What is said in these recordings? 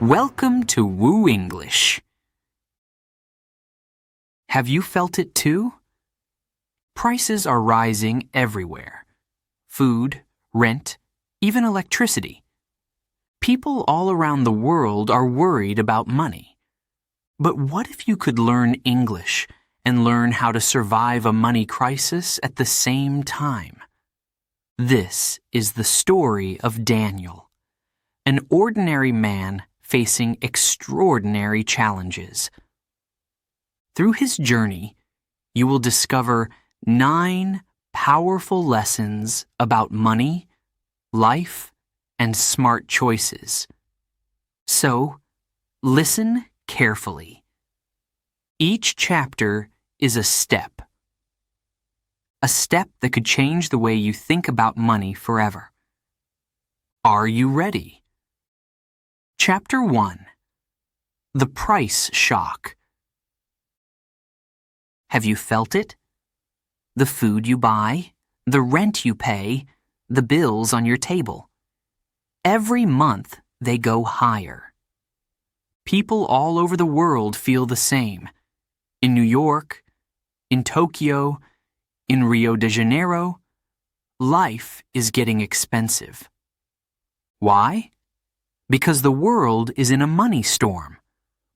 Welcome to WooEnglish. Have you felt it too? Prices are rising everywhere. Food, rent, even electricity. People all around the world are worried about money. But what if you could learn English and learn how to survive a money crisis at the same time? This is the story of Daniel, an ordinary man facing extraordinary challenges. Through his journey, you will discover 9 powerful lessons about money, life, and smart choices. So, listen carefully. Each chapter is a step that could change the way you think about money forever. Are you ready? Chapter 1. The Price Shock. Have you felt it? The food you buy, the rent you pay, the bills on your table. Every month they go higher. People all over the world feel the same. In New York, in Tokyo, in Rio de Janeiro, life is getting expensive. Why? Because the world is in a money storm.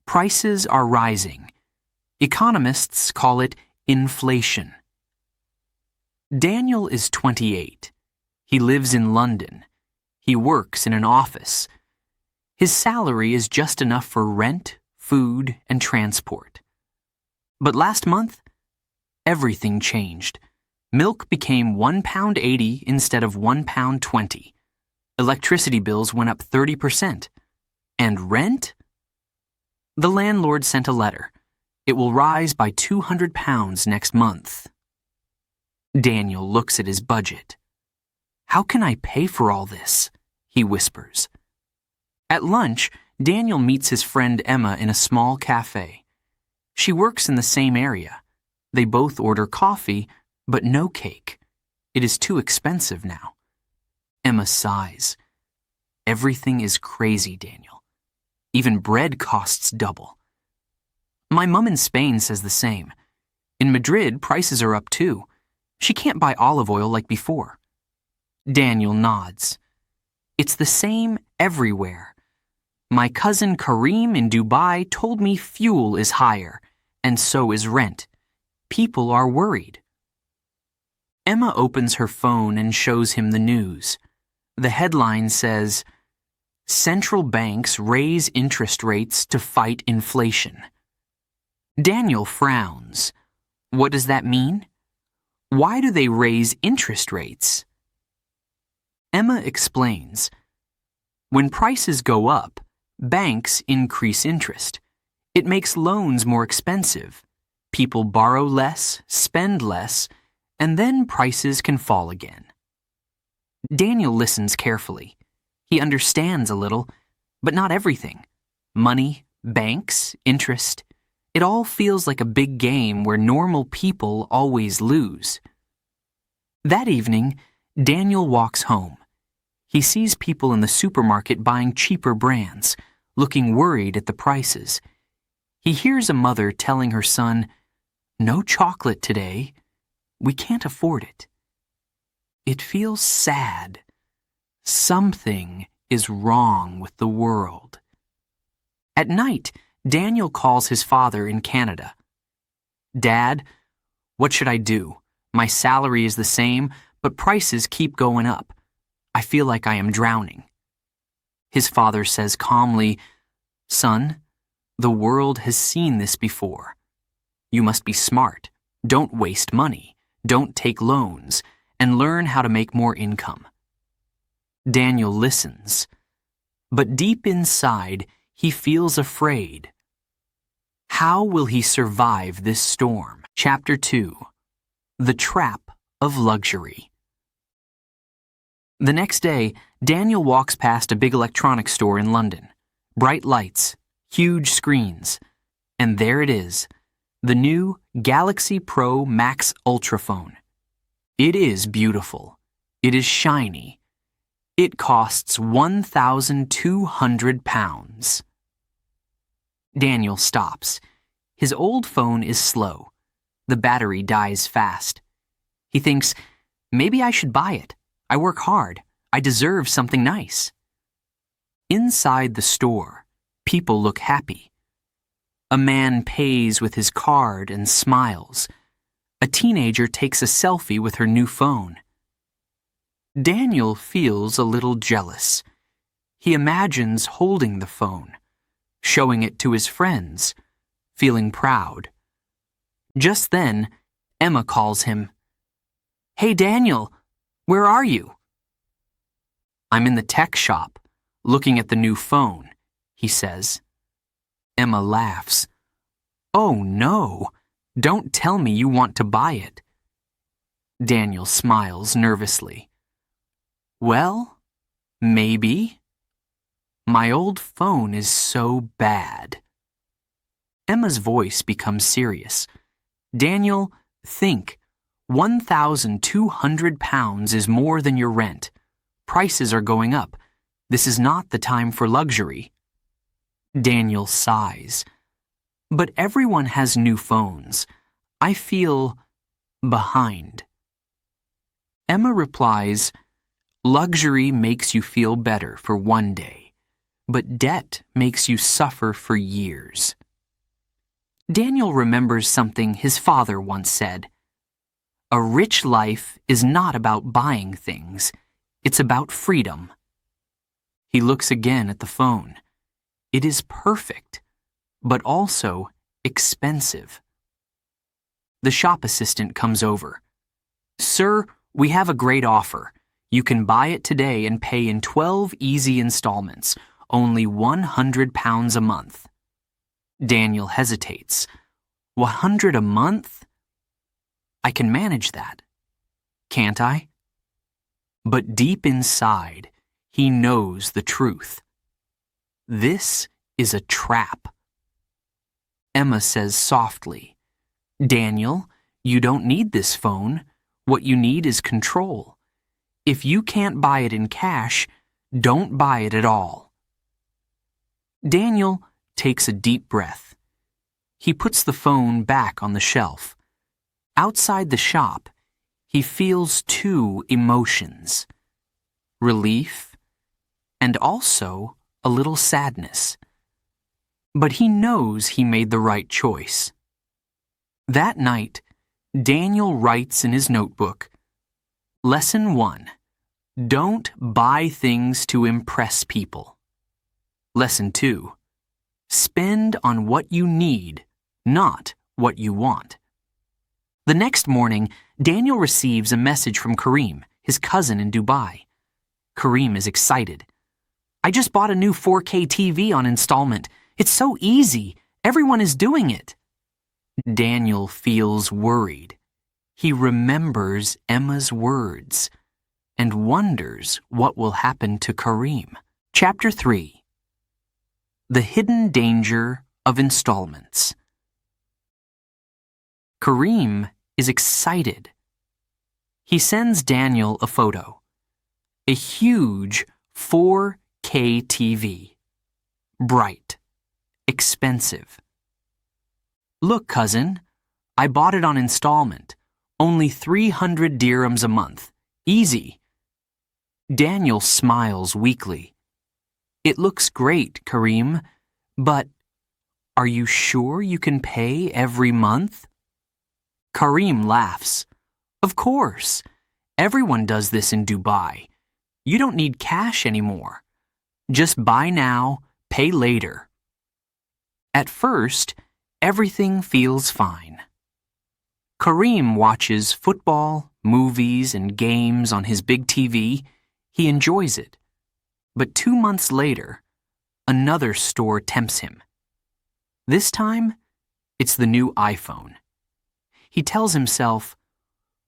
Prices are rising. Economists call it inflation. Daniel is 28. He lives in London. He works in an office. His salary is just enough for rent, food, and transport. But last month, everything changed. Milk became £1.80 instead of £1.20. Electricity bills went up 30%. And rent? The landlord sent a letter. It will rise by £200 next month. Daniel looks at his budget. How can I pay for all this? He whispers. At lunch, Daniel meets his friend Emma in a small cafe. She works in the same area. They both order coffee, but no cake. It is too expensive now. Emma sighs. Everything is crazy, Daniel. Even bread costs double. My mum in Spain says the same. In Madrid, prices are up too. She can't buy olive oil like before. Daniel nods. It's the same everywhere. My cousin Kareem in Dubai told me fuel is higher, and so is rent. People are worried. Emma opens her phone and shows him the news. The headline says, "Central banks raise interest rates to fight inflation." Daniel frowns. What does that mean? Why do they raise interest rates? Emma explains. When prices go up, banks increase interest. It makes loans more expensive. People borrow less, spend less, and then prices can fall again. Daniel listens carefully. He understands a little, but not everything. Money, banks, interest. It all feels like a big game where normal people always lose. That evening, Daniel walks home. He sees people in the supermarket buying cheaper brands, looking worried at the prices. He hears a mother telling her son, "No chocolate today. We can't afford it." It feels sad. Something is wrong with the world. At night, Daniel calls his father in Canada. "Dad, what should I do? My salary is the same, but prices keep going up. I feel like I am drowning." His father says calmly, "Son, the world has seen this before. You must be smart. Don't waste money. Don't take loans. And learn how to make more income." Daniel listens, but deep inside, he feels afraid. How will he survive this storm? Chapter 2. The Trap of Luxury. The next day, Daniel walks past a big electronics store in London. Bright lights, huge screens, and there it is, the new Galaxy Pro Max Ultraphone. It is beautiful. It is shiny. It costs £1,200. Daniel stops. His old phone is slow. The battery dies fast. He thinks, maybe I should buy it. I work hard. I deserve something nice. Inside the store, people look happy. A man pays with his card and smiles. A teenager takes a selfie with her new phone. Daniel feels a little jealous. He imagines holding the phone, showing it to his friends, feeling proud. Just then, Emma calls him. "Hey, Daniel, where are you?" "I'm in the tech shop, looking at the new phone," he says. Emma laughs. "Oh, no, don't tell me you want to buy it." Daniel smiles nervously. "Well, maybe. My old phone is so bad." Emma's voice becomes serious. "Daniel, think. £1,200 is more than your rent. Prices are going up. This is not the time for luxury." Daniel sighs. "But everyone has new phones. I feel behind." Emma replies, "Luxury makes you feel better for one day, but debt makes you suffer for years." Daniel remembers something his father once said. "A rich life is not about buying things. It's about freedom." He looks again at the phone. It is perfect, but also expensive. The shop assistant comes over. "Sir, we have a great offer. You can buy it today and pay in 12 easy installments, only £100 a month." Daniel hesitates. "100 a month? I can manage that. Can't I?" But deep inside, he knows the truth. This is a trap. Emma says softly, "Daniel, you don't need this phone. What you need is control. If you can't buy it in cash, don't buy it at all." Daniel takes a deep breath. He puts the phone back on the shelf. Outside the shop, he feels two emotions: relief and also a little sadness. But he knows he made the right choice. That night, Daniel writes in his notebook, Lesson 1. Don't buy things to impress people. Lesson 2. Spend on what you need, not what you want. The next morning, Daniel receives a message from Kareem, his cousin in Dubai. Kareem is excited. "I just bought a new 4K TV on installment. It's so easy. Everyone is doing it." Daniel feels worried. He remembers Emma's words and wonders what will happen to Kareem. Chapter 3. The Hidden Danger of Installments. Kareem is excited. He sends Daniel a photo. A huge 4K TV. Bright. Expensive. "Look, cousin, I bought it on installment. Only 300 dirhams a month. Easy." Daniel smiles weakly. "It looks great, Kareem, but are you sure you can pay every month?" Kareem laughs. "Of course. Everyone does this in Dubai. You don't need cash anymore. Just buy now, pay later." At first, everything feels fine. Kareem watches football, movies, and games on his big TV. He enjoys it. But 2 months later, another store tempts him. This time, it's the new iPhone. He tells himself,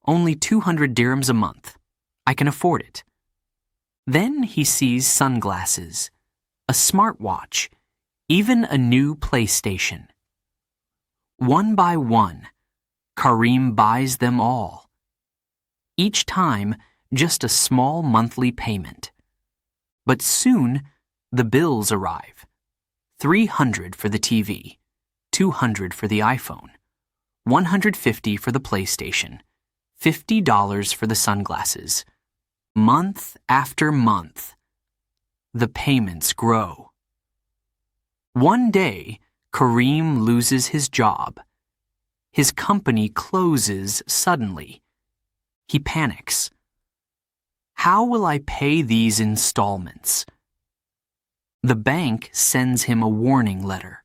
"Only 200 dirhams a month. I can afford it." Then he sees sunglasses, a smartwatch, even a new PlayStation. One by one, Kareem buys them all. Each time, just a small monthly payment. But soon, the bills arrive. $300 for the TV, $200 for the iPhone, $150 for the PlayStation, $50 for the sunglasses. Month after month, the payments grow. One day, Kareem loses his job. His company closes suddenly. He panics. How will I pay these installments? The bank sends him a warning letter.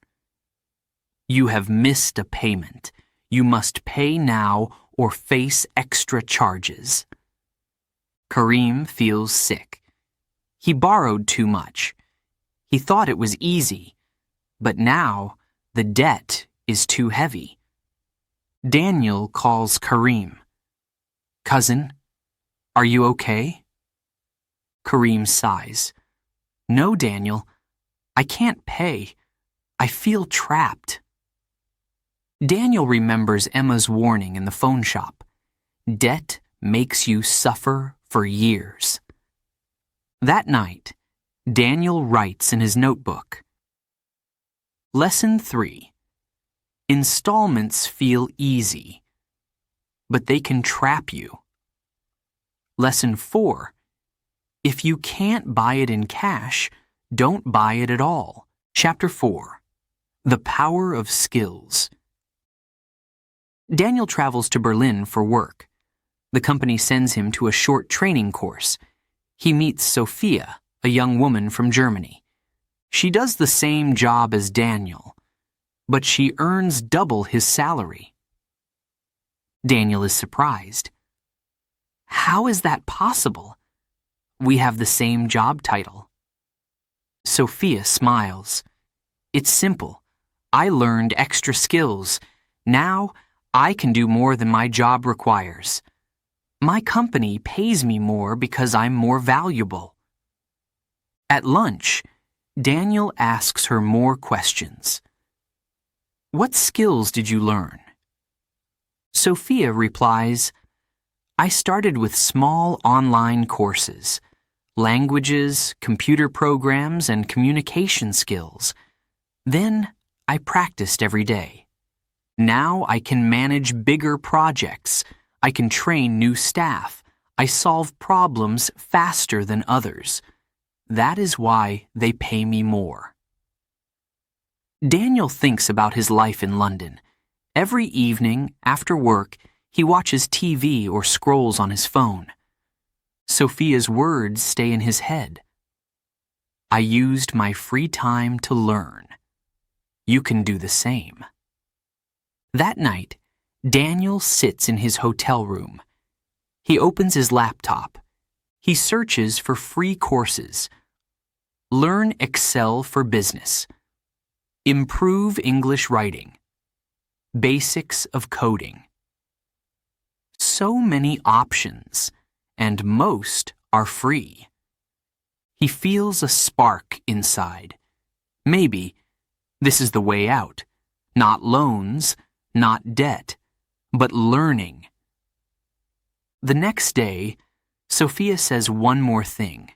You have missed a payment. You must pay now or face extra charges. Kareem feels sick. He borrowed too much. He thought it was easy, but now the debt is too heavy. Daniel calls Kareem. Cousin, are you okay? Kareem sighs. No, Daniel, I can't pay. I feel trapped. Daniel remembers Emma's warning in the phone shop. Debt makes you suffer for years. That night, Daniel writes in his notebook. Lesson 3. Installments feel easy, but they can trap you. Lesson 4. If you can't buy it in cash, don't buy it at all. Chapter 4. The Power of Skills. Daniel travels to Berlin for work. The company sends him to a short training course. He meets Sophia, a young woman from Germany. She does the same job as Daniel, but she earns double his salary. Daniel is surprised. How is that possible? We have the same job title. Sophia smiles. It's simple. I learned extra skills. Now I can do more than my job requires. My company pays me more because I'm more valuable. At lunch, Daniel asks her more questions. What skills did you learn? Sophia replies, I started with small online courses, languages, computer programs, and communication skills. Then I practiced every day. Now I can manage bigger projects. I can train new staff. I solve problems faster than others. That is why they pay me more. Daniel thinks about his life in London. Every evening, after work, he watches TV or scrolls on his phone. Sophia's words stay in his head. I used my free time to learn. You can do the same. That night, Daniel sits in his hotel room. He opens his laptop. He searches for free courses. Learn Excel for Business. Improve English Writing. Basics of Coding. So many options, and most are free. He feels a spark inside. Maybe this is the way out. Not loans, not debt, but learning. The next day, Sophia says one more thing.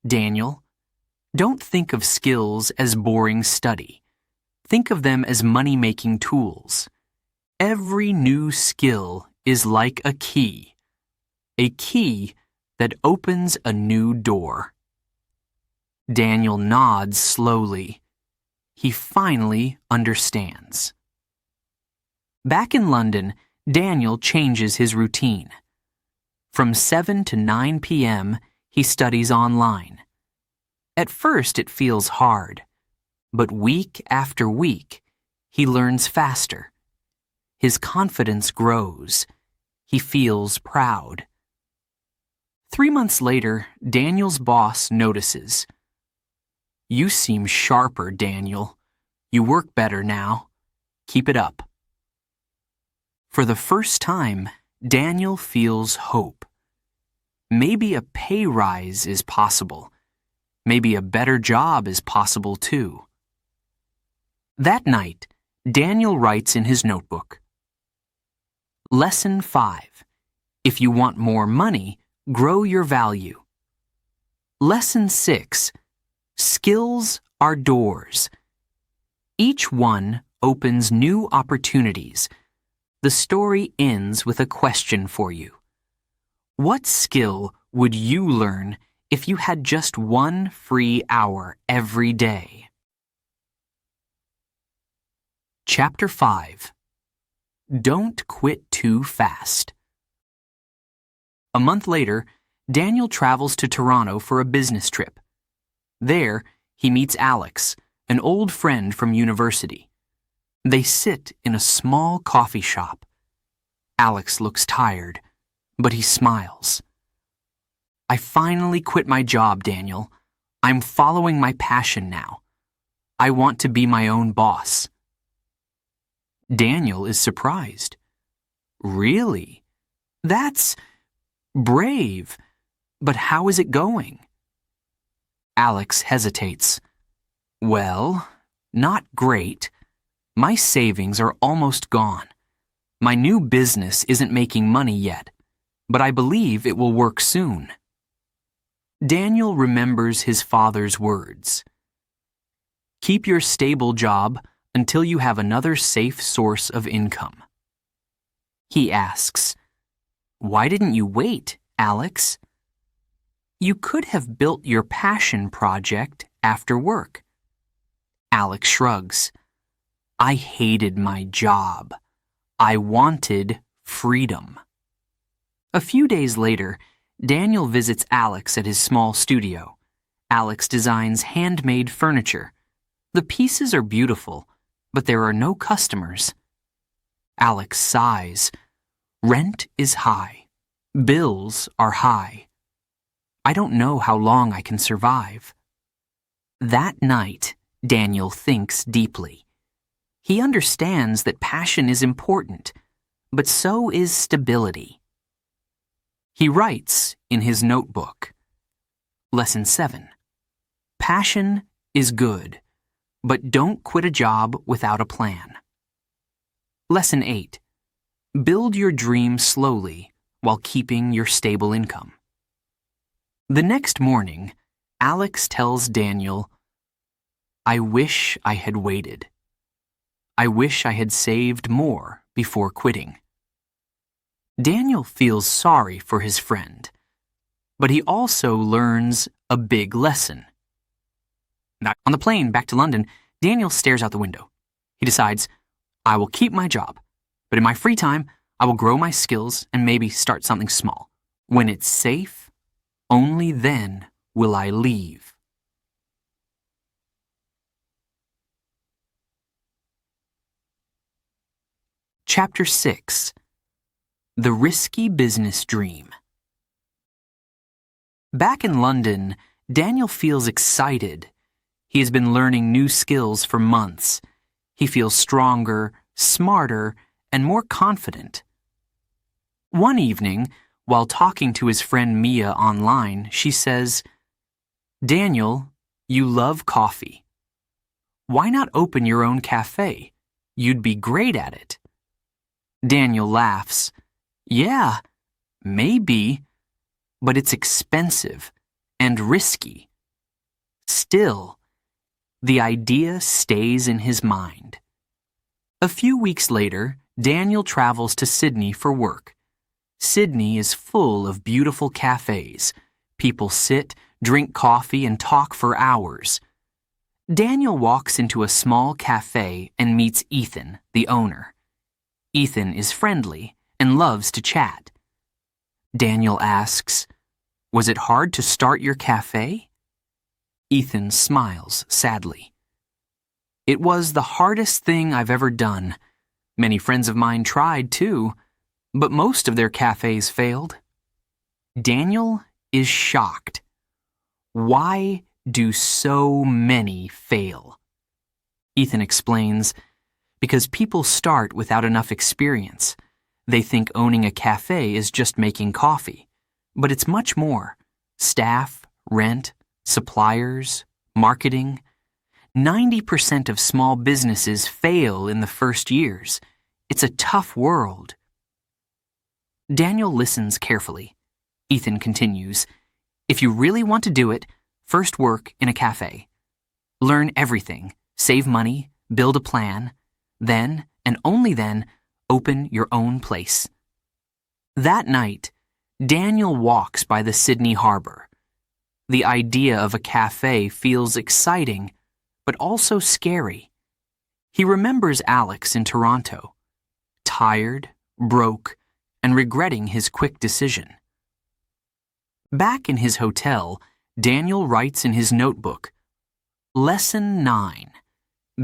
Daniel, don't think of skills as boring study. Think of them as money-making tools. Every new skill is like a key that opens a new door. Daniel nods slowly. He finally understands. Back in London, Daniel changes his routine. From 7 to 9 p.m., he studies online. At first, it feels hard, but week after week, he learns faster. His confidence grows. He feels proud. 3 months later, Daniel's boss notices. You seem sharper, Daniel. You work better now. Keep it up. For the first time, Daniel feels hope. Maybe a pay rise is possible. Maybe a better job is possible too. That night, Daniel writes in his notebook. Lesson 5. If you want more money, grow your value. Lesson 6. Skills are doors. Each one opens new opportunities. The story ends with a question for you. What skill would you learn if you had just 1 free hour every day? Chapter 5. Don't quit too fast. A month later, Daniel travels to Toronto for a business trip. There, he meets Alex, an old friend from university. They sit in a small coffee shop. Alex looks tired, but he smiles. I finally quit my job, Daniel. I'm following my passion now. I want to be my own boss. Daniel is surprised. Really? That's brave. But how is it going? Alex hesitates. Well, not great. My savings are almost gone. My new business isn't making money yet, but I believe it will work soon. Daniel remembers his father's words. Keep your stable job until you have another safe source of income. He asks, Why didn't you wait, Alex? You could have built your passion project after work. Alex shrugs. I hated my job. I wanted freedom. A few days later, Daniel visits Alex at his small studio. Alex designs handmade furniture. The pieces are beautiful, but there are no customers. Alex sighs. Rent is high. Bills are high. I don't know how long I can survive. That night, Daniel thinks deeply. He understands that passion is important, but so is stability. He writes in his notebook. Lesson 7. Passion is good, but don't quit a job without a plan. Lesson 8. Build your dream slowly while keeping your stable income. The next morning, Alex tells Daniel, I wish I had waited. I wish I had saved more before quitting. Daniel feels sorry for his friend, but he also learns a big lesson. On the plane back to London, Daniel stares out the window. He decides, I will keep my job, but in my free time, I will grow my skills and maybe start something small. When it's safe, only then will I leave. Chapter 6. The Risky Business Dream. Back in London, Daniel feels excited. He has been learning new skills for months. He feels stronger, smarter, and more confident. One evening, while talking to his friend Mia online, she says, Daniel, you love coffee. Why not open your own cafe? You'd be great at it. Daniel laughs. Yeah, maybe, but it's expensive and risky. Still, the idea stays in his mind. A few weeks later, Daniel travels to Sydney for work. Sydney is full of beautiful cafes. People sit, drink coffee, and talk for hours. Daniel walks into a small cafe and meets Ethan, the owner. Ethan is friendly and loves to chat. Daniel asks, Was it hard to start your cafe? Ethan smiles sadly. It was the hardest thing I've ever done. Many friends of mine tried too, but most of their cafes failed. Daniel is shocked. Why do so many fail? Ethan explains, because people start without enough experience. They think owning a cafe is just making coffee, but it's much more. Staff, rent, suppliers, marketing. 90% of small businesses fail in the first years. It's a tough world. Daniel listens carefully. Ethan continues, If you really want to do it, first work in a cafe. Learn everything, save money, build a plan, then, and only then, open your own place. That night, Daniel walks by the Sydney harbor. The idea of a cafe feels exciting, but also scary. He remembers Alex in Toronto, tired, broke, and regretting his quick decision. Back in his hotel, Daniel writes in his notebook, Lesson 9.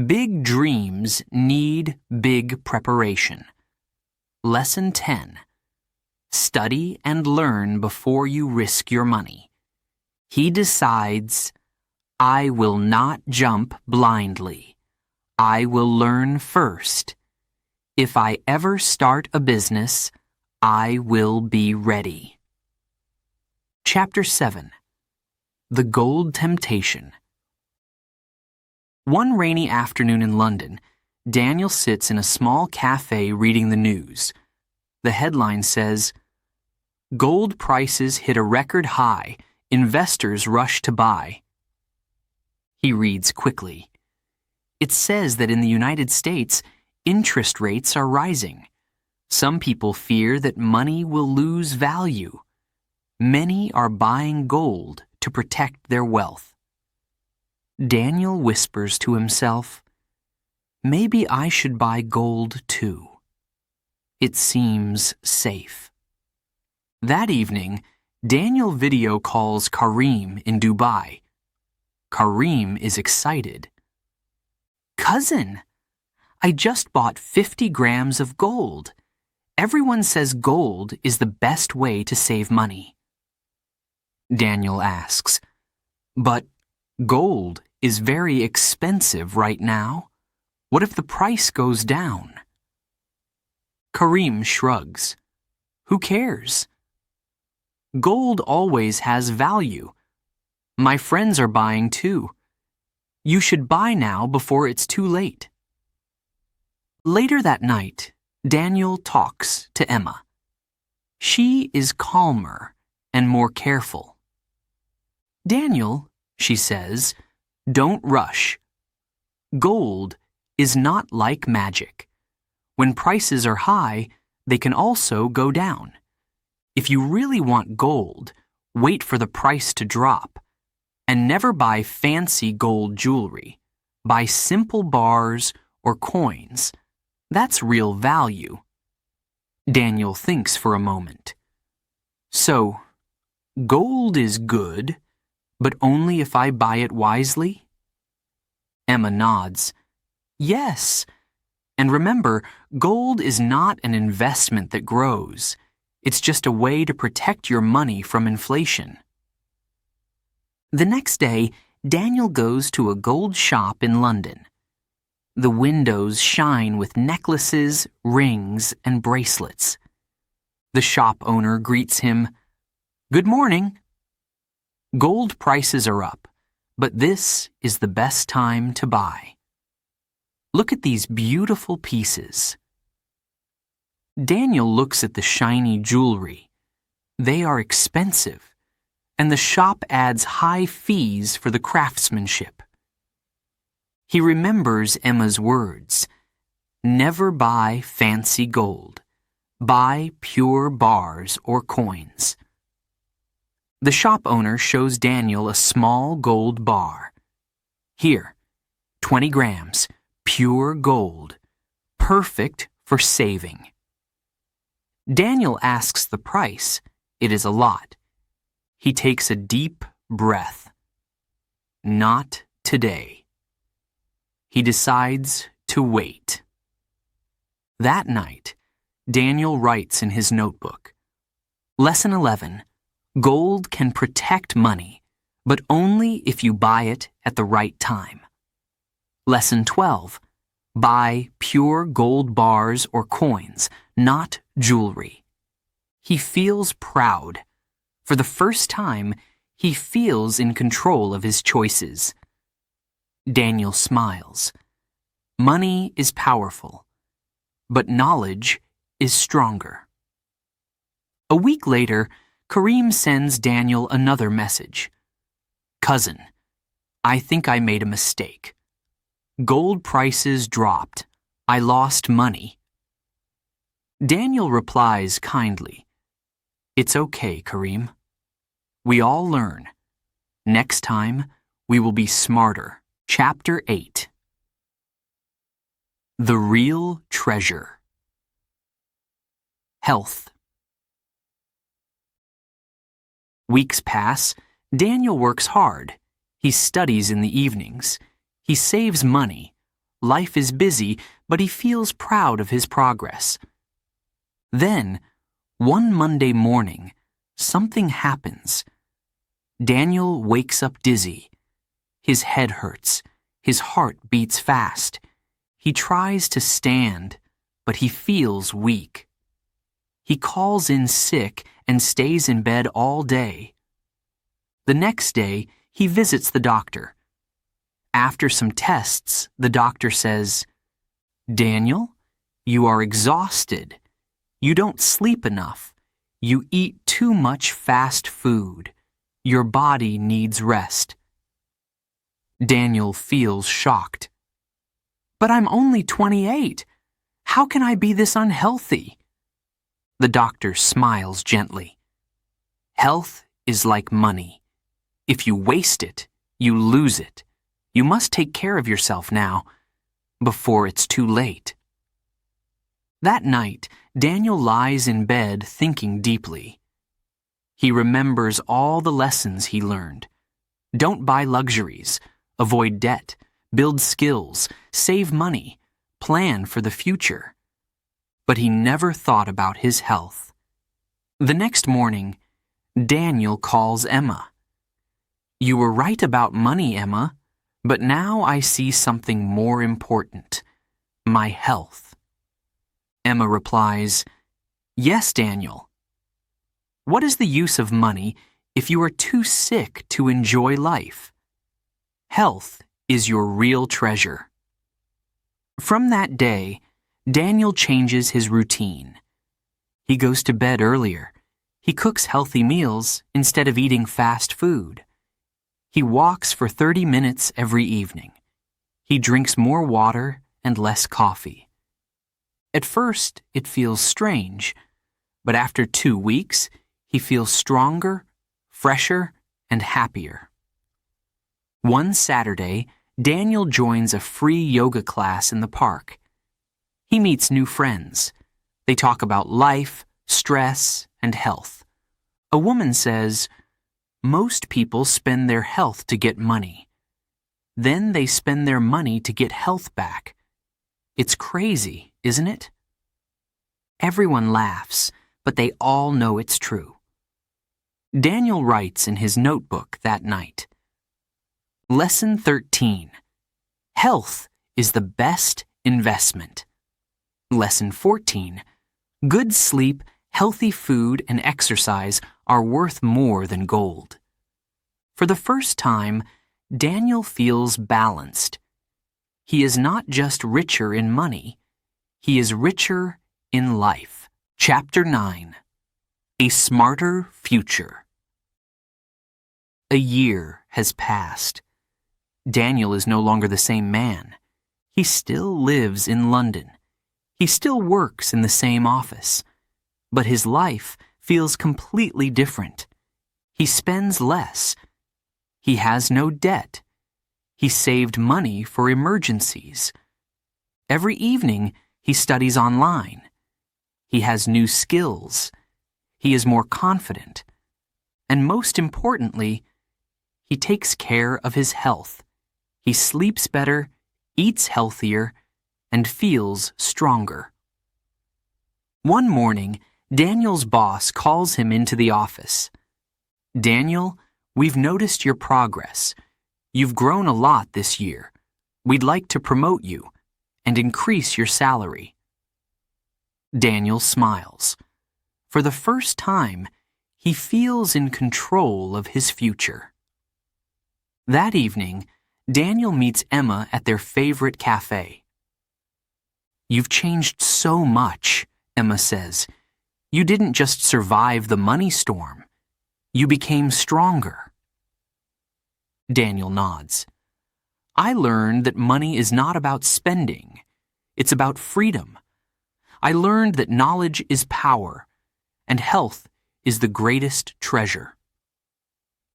Big dreams need big preparation. Lesson 10. Study and learn before you risk your money. He decides, I will not jump blindly. I will learn first. If I ever start a business, I will be ready. Chapter 7. The Gold Temptation. One rainy afternoon in London, Daniel sits in a small cafe reading the news. The headline says, Gold prices hit a record high. Investors rush to buy. He reads quickly. It says that in the United States, interest rates are rising. Some people fear that money will lose value. Many are buying gold to protect their wealth. Daniel whispers to himself, maybe I should buy gold too. It seems safe. That evening, Daniel video calls Kareem in Dubai. Kareem is excited. Cousin, I just bought 50 grams of gold. Everyone says gold is the best way to save money. Daniel asks, but gold is very expensive right now. What if the price goes down? Kareem shrugs. Who cares? Gold always has value. My friends are buying too. You should buy now before it's too late. Later that night, Daniel talks to Emma. She is calmer and more careful. Daniel, she says, don't rush. Gold is not like magic. When prices are high, they can also go down. If you really want gold, wait for the price to drop. And never buy fancy gold jewelry. Buy simple bars or coins. That's real value. Daniel thinks for a moment. So, gold is good, but only if I buy it wisely? Emma nods. Yes. And remember, gold is not an investment that grows. It's just a way to protect your money from inflation. The next day, Daniel goes to a gold shop in London. The windows shine with necklaces, rings, and bracelets. The shop owner greets him, Good morning. Gold prices are up, but this is the best time to buy. Look at these beautiful pieces. Daniel looks at the shiny jewelry. They are expensive, and the shop adds high fees for the craftsmanship. He remembers Emma's words, never buy fancy gold. Buy pure bars or coins. The shop owner shows Daniel a small gold bar. Here, 20 grams, pure gold, perfect for saving. Daniel asks the price. It is a lot. He takes a deep breath. Not today. He decides to wait. That night, Daniel writes in his notebook, Lesson 11. Gold can protect money, but only if you buy it at the right time. Lesson 12. Buy pure gold bars or coins, not jewelry. He feels proud. For the first time, he feels in control of his choices. Daniel smiles. Money is powerful, but knowledge is stronger. A week later, Kareem sends Daniel another message. Cousin, I think I made a mistake. Gold prices dropped. I lost money. Daniel replies kindly, It's okay, Kareem. We all learn. Next time, we will be smarter. Chapter 8. The Real Treasure. Health. Weeks pass. Daniel works hard. He studies in the evenings. He saves money. Life is busy, but he feels proud of his progress. Then, one Monday morning, something happens. Daniel wakes up dizzy. His head hurts. His heart beats fast. He tries to stand, but he feels weak. He calls in sick and stays in bed all day. The next day, he visits the doctor. After some tests, the doctor says, Daniel, you are exhausted. You don't sleep enough. You eat too much fast food. Your body needs rest. Daniel feels shocked. But I'm only 28. How can I be this unhealthy? The doctor smiles gently. Health is like money. If you waste it, you lose it. You must take care of yourself now, before it's too late. That night, Daniel lies in bed thinking deeply. He remembers all the lessons he learned. Don't buy luxuries, avoid debt, build skills, save money, plan for the future. But he never thought about his health. The next morning, Daniel calls Emma. You were right about money, Emma, but now I see something more important, my health. Emma replies, Yes, Daniel. What is the use of money if you are too sick to enjoy life? Health is your real treasure. From that day, Daniel changes his routine. He goes to bed earlier. He cooks healthy meals instead of eating fast food. He walks for 30 minutes every evening. He drinks more water and less coffee. At first, it feels strange, but after 2 weeks, he feels stronger, fresher, and happier. One Saturday, Daniel joins a free yoga class in the park. He meets new friends. They talk about life, stress, and health. A woman says, Most people spend their health to get money. Then they spend their money to get health back. It's crazy, isn't it? Everyone laughs, but they all know it's true. Daniel writes in his notebook that night. Lesson 13. Health is the best investment. Lesson 14. Good sleep, healthy food, and exercise are worth more than gold. For the first time, Daniel feels balanced. He is not just richer in money, he is richer in life. Chapter 9. A Smarter Future. A year has passed. Daniel is no longer the same man. He still lives in London. He still works in the same office. But his life feels completely different. He spends less. He has no debt. He saved money for emergencies. Every evening, he studies online. He has new skills. He is more confident. And most importantly, he takes care of his health. He sleeps better, eats healthier, and feels stronger. One morning, Daniel's boss calls him into the office. Daniel, we've noticed your progress. You've grown a lot this year. We'd like to promote you and increase your salary. Daniel smiles. For the first time, he feels in control of his future. That evening, Daniel meets Emma at their favorite cafe. You've changed so much, Emma says. You didn't just survive the money storm. You became stronger. Daniel nods. I learned that money is not about spending. It's about freedom. I learned that knowledge is power, and health is the greatest treasure.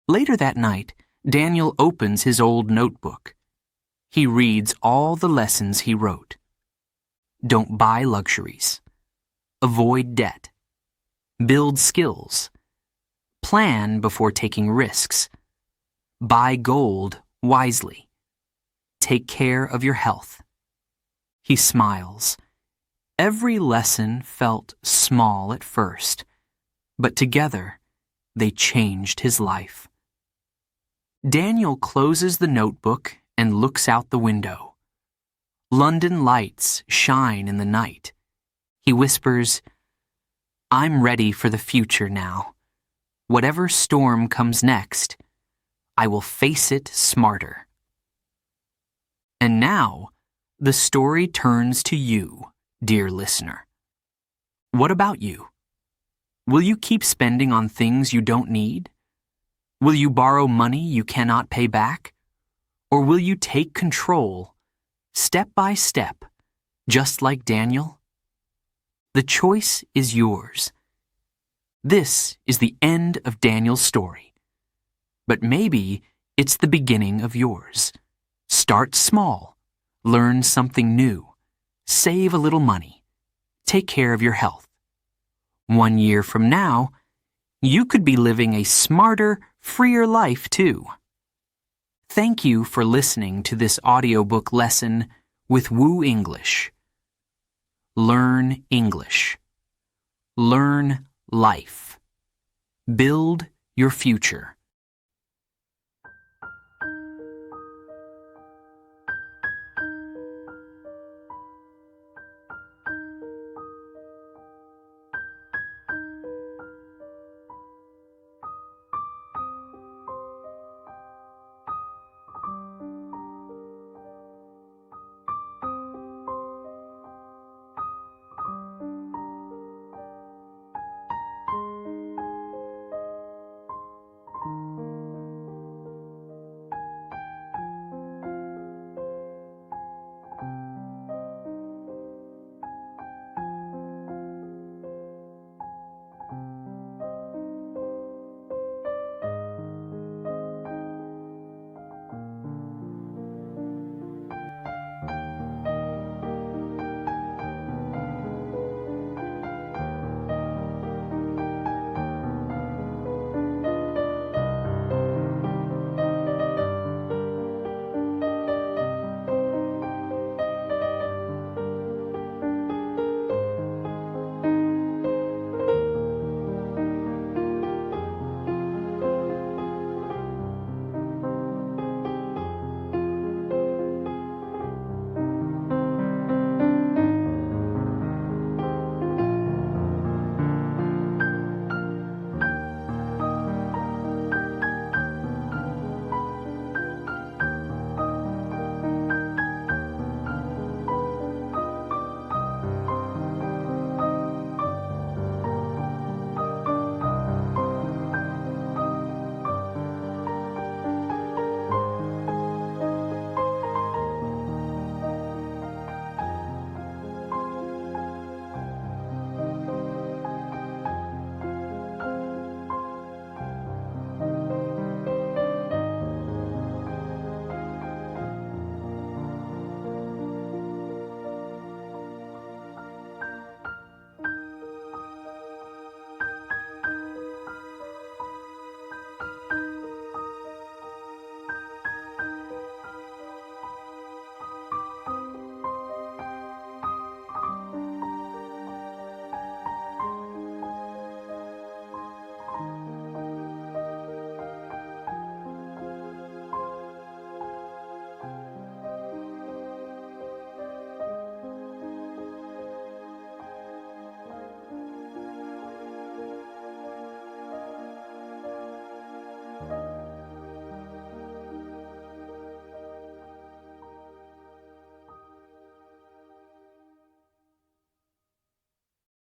Later that night, Daniel opens his old notebook. He reads all the lessons he wrote. Don't buy luxuries. Avoid debt. Build skills. Plan before taking risks. Buy gold wisely. Take care of your health. He smiles. Every lesson felt small at first, but together they changed his life. Daniel closes the notebook and looks out the window. London lights shine in the night. He whispers, "I'm ready for the future now. Whatever storm comes next, I will face it smarter." And now, the story turns to you, dear listener. What about you? Will you keep spending on things you don't need? Will you borrow money you cannot pay back? Or will you take control, step by step, just like Daniel? The choice is yours. This is the end of Daniel's story. But maybe it's the beginning of yours. Start small, learn something new, save a little money, take care of your health. 1 year from now, you could be living a smarter, freer life too. Thank you for listening to this audiobook lesson with WooEnglish. Learn English. Learn life. Build your future.